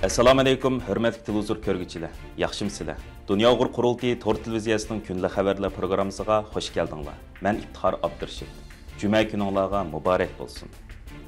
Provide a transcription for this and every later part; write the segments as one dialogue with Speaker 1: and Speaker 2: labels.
Speaker 1: Assalomu alaykum, hurmatli televizor ko'rguvchilar. Yaxshimsizlar? Dunyo Uyg'ur qurultiyi Tor televiziyasining kunlik xabarlar programmasiga xush keldinglar. Men Iftixor Abdurashid. Juma kuningizga muborak bo'lsin.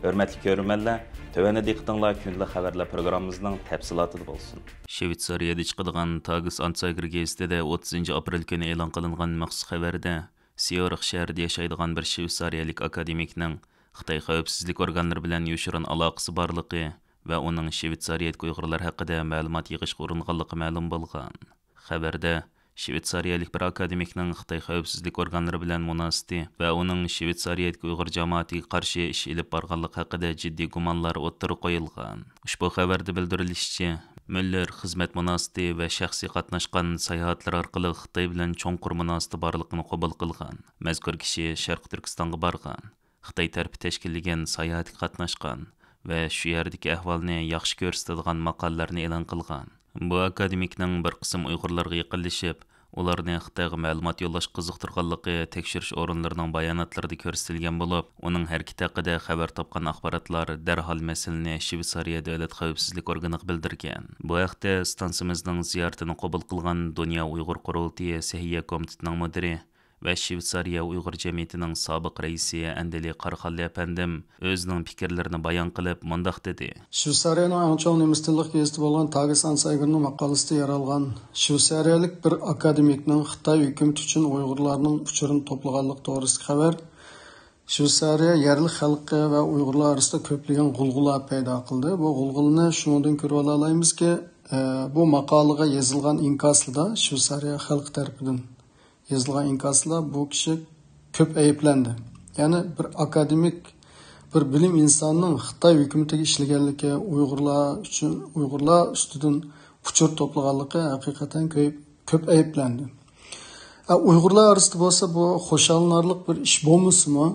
Speaker 1: Hurmatli ko'ruvchilar, tövəndə diqqətinizlər kunlik xabarlar programmamızın təfsilatı bo'lsin. Shvetsariyada chiqadigan Tages Anzeiger gazetida 30 aprel kuni e'lon qilingan maxsus xabarda Zürich shahrida yashaydigan bir shvetsariyalik akademikning Xitoy xavfsizlik organlari bilan yoshirin aloqasi borligi va uning Shvetsariyadagi Uyg'urlar haqida ma'lumot yig'ishga uringanligi ma'lum bo'lgan. Xabarda Shvetsariyalik bir akademikning Xitoy xavfsizlik organlari bilan munosabati va uning Shvetsariyadagi Uyg'ur jamoatiga qarshi ish olib borganligi haqida jiddiy gumonlar o'ttirib qo'yilgan. Ushbu xabarda bildirilishicha, Müller xizmat munosabati va shaxsiy qatnashgan sayohatlar orqali Xitoy bilan cho'nqur munosabati borligini qabul qilgan. Mazkur kishi Sharq Turkistonga borgan, Xitoy tarafi tashkillagan sayohatga qatnashgan va shu yerdagi ahvolni yaxshi ko'rsatadigan maqolalarni e'lon qilgan. Bu akademikning bir qism Uyg'urlarga yaqinlashib, ularni Xitoyga ma'lumot yo'llash qiziqtirganligi tekshirish o'rinlarining bayonotlarida ko'rsatilgan bo'lib, uning harakati haqida xabar topgan axborotlar darhol masalani Shvetsariya davlat xavfsizlik organiga bildirgan. Bu haqda stansimizning ziyoratini qabul qilgan Dunyo Uyg'ur qurultiyi Sahiya komitetining mudiri ve Shvetsariya Uyg'ur jamiyatining sobiq raisi Andeli Qarxalli apandim o'zining fikrlarini bayon qilib mundaq dedi.
Speaker 2: Shvetsariyaning eng chong nemis tilli gazeti bo'lgan Tages Anzeigerning maqolasida yer olgan shvetsariyalik bir akademikning Xitoy hukumati uchun Uyg'urlarning uchurini to'plaganligi to'g'risida xabar Shvetsariya yerli xalqi va Uyg'urlar orasida ko'plagan g'ulg'ula paydo qildi. Bu g'ulg'ulani shundan ko'rib olamizki, bu maqolaga yozilgan inkosida Shvetsariya xalqi tarafidan yazılgan inkasla bu kişi köp ayıplandı. Yani bir akademik, bir bilim insanının Xitoy hükümetine işlegenligi, Uyg'urlar üstüden uçur toplaganligi hakikaten köp ayıplandı. Uyg'urlar arasında bo'lsa bu xoşalınarlık bir iş bo'lmasmi?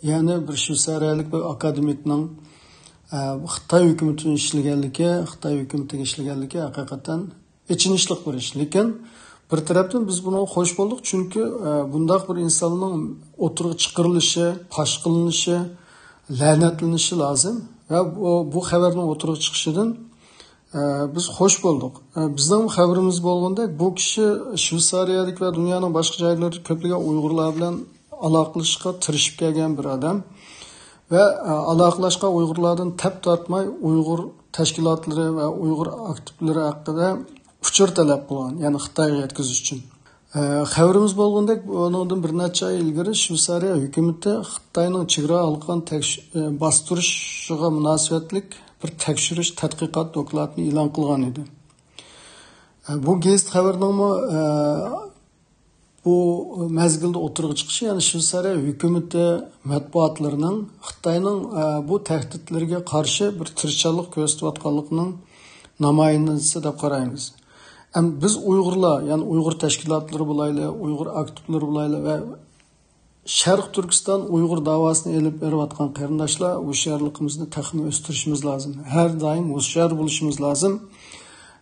Speaker 2: Yani bir Shvetsariyalik bir akademikning Xitoy hükümetine işlegenligi hakikaten içinişlik bir iş. Lekin bir taraftan biz buna hoş bulduk çünkü bundaq bir insanın oturup çıkarılışı, paş kılınışı, lanetlenişi lazım ve bu haberin oturup çıkışından biz hoş bulduk. Bizden haberimiz bolğanda bu kişi Shvetsariyalik ve dünyanın başka joylarida ko'plagan Uyg'urlar bilan aloqalashishga tirishib kelgan bir adam ve aloqalashishga Uyg'urlardan tap tortmay Uyg'ur tashkilotlari va Uyg'ur aktivlari haqida uçur talep qilgan, yani Xitoyga yetkazish uchun. Xabarimiz bo'lgandek, ondan bir necha oy ilgari Shvetsariya hukumati Xitoyning chegara halqan bostirishiga munosabatlik bir tekshirish tadqiqot dokladini e'lon qilgan edi. Bu gazet xabarining bu mezgilda o'tirib chiqishi, yani Shvetsariya hukumati matbuotlarining Xitoyning bu tahdidlarga qarshi bir tirishchilik ko'rsatayotganligining namoyandasi deb qaraymiz. Biz Uyg'urlar, yani Uyg'ur tashkilotlari bo'layli, Uyg'ur aktivlari bo'layli va Sharq Turkiston Uyg'ur davosini elib berayotgan qarindoshlar hushyorligimizni taxmin o'stirishimiz lozim. Har doim hushyor bo'lishimiz lozim.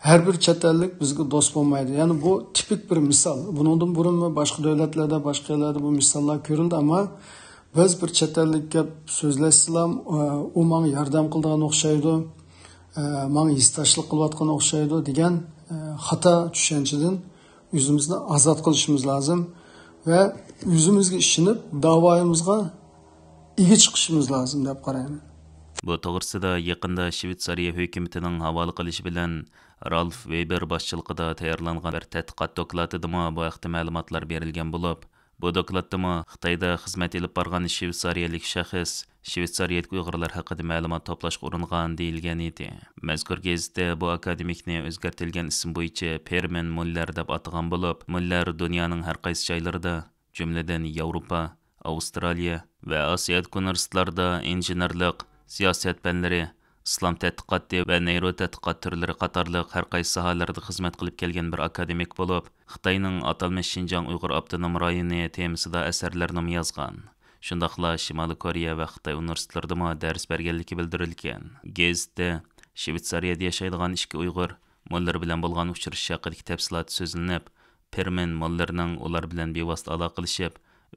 Speaker 2: Har bir chet ellik bizga do'st bo'lmaydi. Yani bu tipik bir misol. Bundan burun boshqa davlatlarda, boshqa yerlarda bu misollar ko'rildi, ammo biz bir chet ellikka so'zlashsam, u menga yordam qildigan o'xshaydi, menga hissdoshlik qilayotgan o'xshaydi degan xato tushunchadan o'zimizni ozod qilishimiz lozim va o'zimizga ishinib da'voyimizga ega chiqishimiz lozim deb qarayman.
Speaker 1: Bu to'g'risida yaqinda Shvetsariya hukumatining havola qilishi bilan Ralf Weber boshchiligida tayyorlangan bir tadqiqot dokladida bu haqda ma'lumotlar berilgan bo'lib, bu dokladda Xitoyda xizmat olib borgan shvetsariyalik shaxs Shvetsariyadagi Uyg'urlar haqida ma'lumot to'plashga uringan deyilgan edi. Mazkur gazetda bu akademikni o'zgartirilgan ism bo'yicha Permen Müller deb atagan bo'lib, Müller dunyoning har qaysi joylarida, jumladan Yevropa, Avstraliya va Osiyo universitetlarida injenerlik, siyosat fanlari, islom tadqiqoti va neyro tadqiqot turlari qatorliq har qaysi sohalarda xizmat qilib kelgan bir akademik bo'lib, Xitoyning atalmish Xinjiang Uyg'ur avtonom rayoni temasida asarlarni yozgan. Shundaqla Shimoliy Koreya va Xitoy universitetlarida dars berganligi bildirilgan. Gazetda Shvetsariyada yashaydigan ikki Uyg'ur Müller bilan bo'lgan uchrashish haqidagi tafsilot so'zlanib, Permen Müllerning ular bilan bevosita aloqalashib,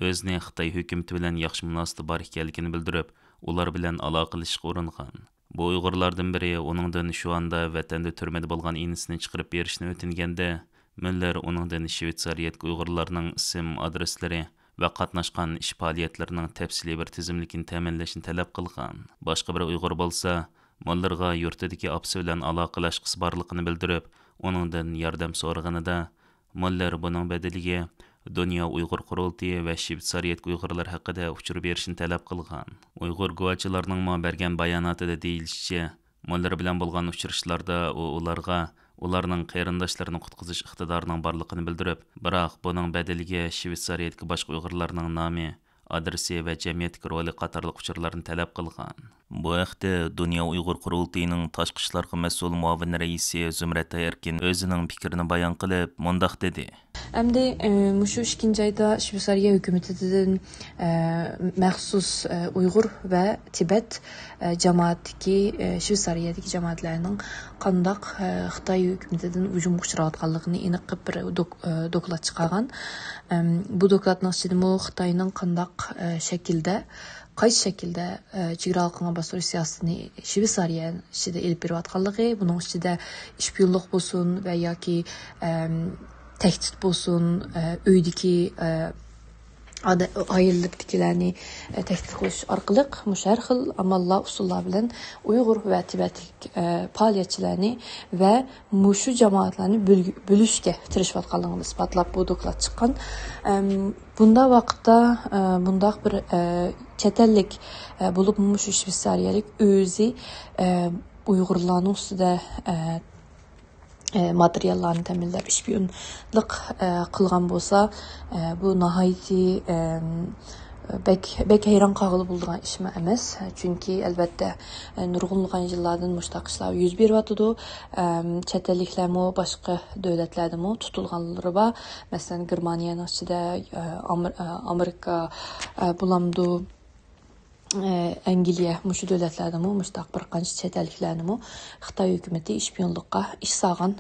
Speaker 1: o'zining Xitoy hukumati bilan yaxshi munosabati bor ekanligini bildirib, ular bilan aloqalashishga uringan. Bu Uyg'urlardan biri uningdan shu anda vatanda turmada bo'lgan inisini chiqarib berishni o'tinganda, Müller uningdan Shvetsariyadagi Uyg'urlarning ism, adreslari va qatnashgan ish faoliyatlarining tafsiliy bir tizimlikini ta'minlashni talab qilgan. Boshqa bir Uyg'ur bo'lsa, Müllerga yurtidagi opsi bilan aloqalashqisi borligini bildirib, uningdan yordam so'raganida, Müller buning badaliga Dünya Uyghur Qurultiyi va Shvetsariyadagi Uyg'urlar haqida uchur berishni talab qilgan. Uyg'ur guvohchilarning bergan bayonotida deyilishicha, Müller bilan bo'lgan uchrashuvlarda ularga ularning qarindoshlarini qutqizish iqtidorining borligini bildirib, biroq buning badaliga Shvetsariyadagi boshqa Uyg'urlarning nomi, adresi va jamiyatdagi roli qatorliq uchurlarni talab qilgan. Bu haqda Dünya Uyghur Qurultiyining tashqi ishlarga mas'ul muavin raisi Zumrat Erkin o'zining fikrini bayon qilib, mundaq dedi.
Speaker 3: Әмді мұшу ішкенжі айда Швейцария үкіметіден məxsus Uyghur və Tibet cəmaatdiki Şveysariyadakı cəmaatlərinin qandaq Xitay hökumətinin hücum uçratqanlığını aniq bir doklad çıxargan. Bu dokladның içində Xitayның qandaq şəkildə qaysi şəkildə çigralqına basır siyasətini Şveysariya içində elib berib atqanlığı, bunun içində işpiyonluq bolsun və ya ki tehdit bolsun, öydəki ailəlikdikilərini tehdit qilish orqali hər xil amallar, usullar bilan Uyğur və Tibetlik fəaliyyətçilərini və muşu cəmaatlarını bölüşkə tirişib atqanlığını isbatlab bu doklad çıxan. Bunda vaqtda bundaq bir çətəllik bulub muşu Şveysariyalik özü Uyğurlarning ustida materiallarını təminləb işpiyonluq qılğan bolsa, bu nəhayəti bək heyran qağılı bulduğan işmə emas. Çünki əlbəttə nurğunluğan yıllardan müştaq işlər yüz beriyatdı. Çətəlliklərmə başqa dövlətlərdə tutulğanları var. Məsələn, Germaniyanın içində, Amerika bulamdı. Angliya muşu dövlətlərdə müştaq bir qancha çətəlliklərni Xitay hökuməti işpiyonluqqa iş sağan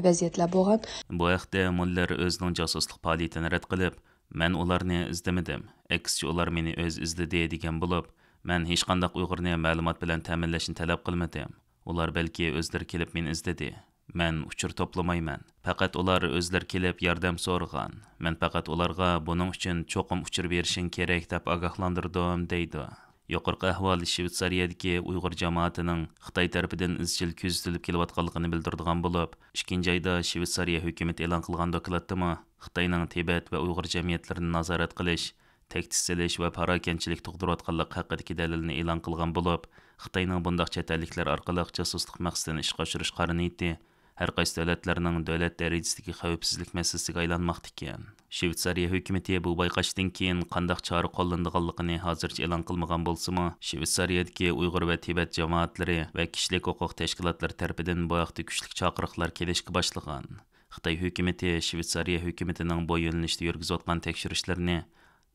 Speaker 3: vəziyyətlər bolğan.
Speaker 1: Bu haqda Müller özünün casusluq fəaliyyətini rədd qılıb, mən onlarni izləmədim. Əksçi onlar məni öz izlədi degan bo'lib, mən heç qandaq Uyg'urni ma'lumot bilan ta'minlashni talab qilmadim. Ular balki o'zlari kelib meni izladi. Mən uchur toplamayman. Faqat ular o'zlari kelib yordam so'ragan. Mən faqat ularga buning uchun cho'qim uchur berishing kerak deb ogohlantirdim deydi. Yuqorqi ahvol Shvetsariyadagi Uyg'ur jamoatining Xitoy tarafidan izchil kuzatilib kelayotganligini bildiradigan bo'lib, 2-oyda Shvetsariya hukumat e'lon qilgan dokladda Xitoyning Tibet va Uyg'ur jamiyatlarini nazorat qilish, tahdid silish va parokanchilik tug'dirayotganligi haqidagi dalilni e'lon qilgan bo'lib, Xitoyning bundaq chetəlliklar orqali jasuslik maqsadini ishga oshirish qariniti har qaysi davlatlarning davlat darajasidagi xavfsizlik masalasiga aylanmoqda ekan. Shvetsariya hukumati bu bayqashdan keyin qandaq chora qo'llanadiganligini hozircha e'lon qilmagan bo'lsa-mu, Shvetsariyadagi Uyg'ur va Tibet jamoatlari va kishilik huquq tashkilotlari tomonidan bu vaqtda kuchli chaqiriqlar kelishga boshlagan. Xitoy hukumati Shvetsariya hukumatining bu yo'nalishda yurgizayotgan tekshirishlarni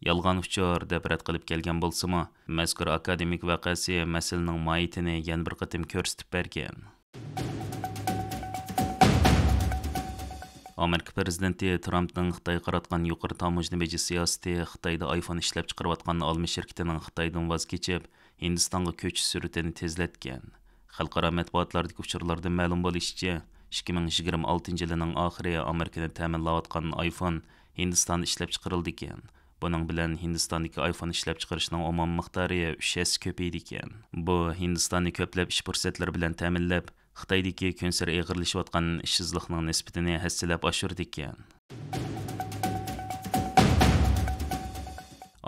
Speaker 1: yolg'on uchur deb rad qilib kelgan bo'lsa-mu, mazkur akademik voqeasi masalaning mohiyatini yana bir qatim ko'rsatib bergan. Amerika prezidenti Trumpning Xitoy qaratgan yuqori tamojna beji siyosati Xitoyda iPhone ishlab chiqarayotgan olma shirkatining Xitoydan voz kechib, Hindistonga ko'chish sur'atini tezlatgan. Xalqaro matbuotlardagi uchurlardan ma'lum bo'lishicha, 2026 yilining oxiri Amerikada ta'minlayotgan iPhone Hindistonda ishlab chiqarildi ekan. Buning bilan Hindistondagi iPhone ishlab chiqarishning umum miqdori 3 ko'paydi ekan. Bu Hindistonni ko'plab ish fursatlari bilan ta'minlab, Xitoydagi kunsir eg'irlashayotgan ishsizlikning nisbatini hassilab oshirdi ekan.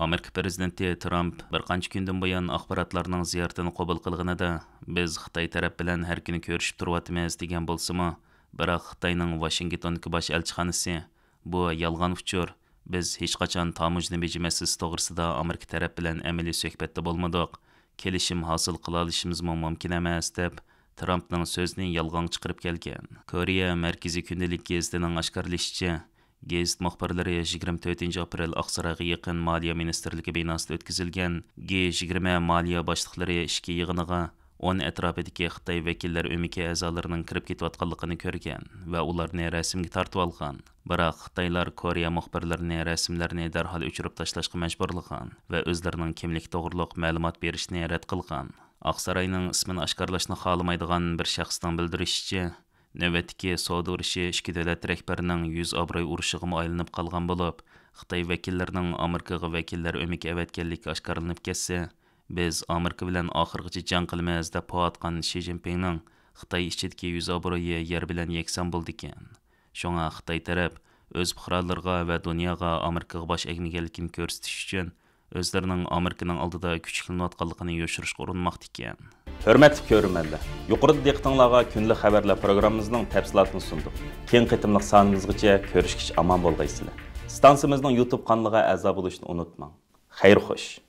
Speaker 1: Amerika prezidenti Trump bir qancha kundan buyon axborotlarning ziyoratini qabul qilganida biz Xitoy taraf bilan har kuni ko'rishib turyapmiz degan bo'lsa-mu, biroq Xitoyning Washingtondagi bosh elchixonasi bu yolg'on uchur, biz hech qachon tamojna beji masalasi to'g'risida Amerika taraf bilan amaliy suhbatda bo'lmadik, kelishim hosil qila olishimiz mumkin emas deb Trumpning so'zini yolg'on chiqarib kelgan. Koreya Markaziy kundalik gazetining oshkorlashicha, gazet muxbirlari 24 aprel Oqsaroyga yaqin Moliya ministrligi binosida o'tkazilgan G20 moliya boshliqlari ishki yig'iniga 10 atrofidagi Xitoy vakillari o'miki a'zolarining kirib ketayotganligini ko'rgan va ularni rasmga tortib olgan. Biroq Xitoylar Koreya muxbirlarini rasmlarni darhol o'chirib tashlashga majburlagan va o'zlarining kimlik to'g'riliq ma'lumot berishni rad qilgan. Aqsarayning ismini oshkorlashni xohlamaydigan bir shaxsning bildirishicha, navbatdagi savdo urushi ikki davlat rahbarining yuz obro'y urushiga aylanib qolgan bo'lib, Xitoy vakillarining Amerikaga vakillar o'mik avatganligi oshkorlanib ketsa, biz Amerika bilan oxirgacha jang qilamiz deb poatgan Shi Jinpingning Xitoy ichidagi yuz obro'yi yer bilan yakson bo'ldi ekan. Shunga Xitoy taraf o'z fuqarolariga va dunyoga Amerikaga bosh egmaganligini ko'rsatish uchun o'zlarining Amerikaning oldida kuchlanayotganligini yoshirishga urinmoqda ekan. Hörmətli görürmənlər, yuqorida diqqətinizə günlük xəbərlər proqramımızın təfsilatını sunduq. Keng qitimliq sanımızgacha görüşkiç aman bolğaysızlar. Stansiyamızın YouTube kanalına əza bo'lishni unutmang. Xeyr xoş.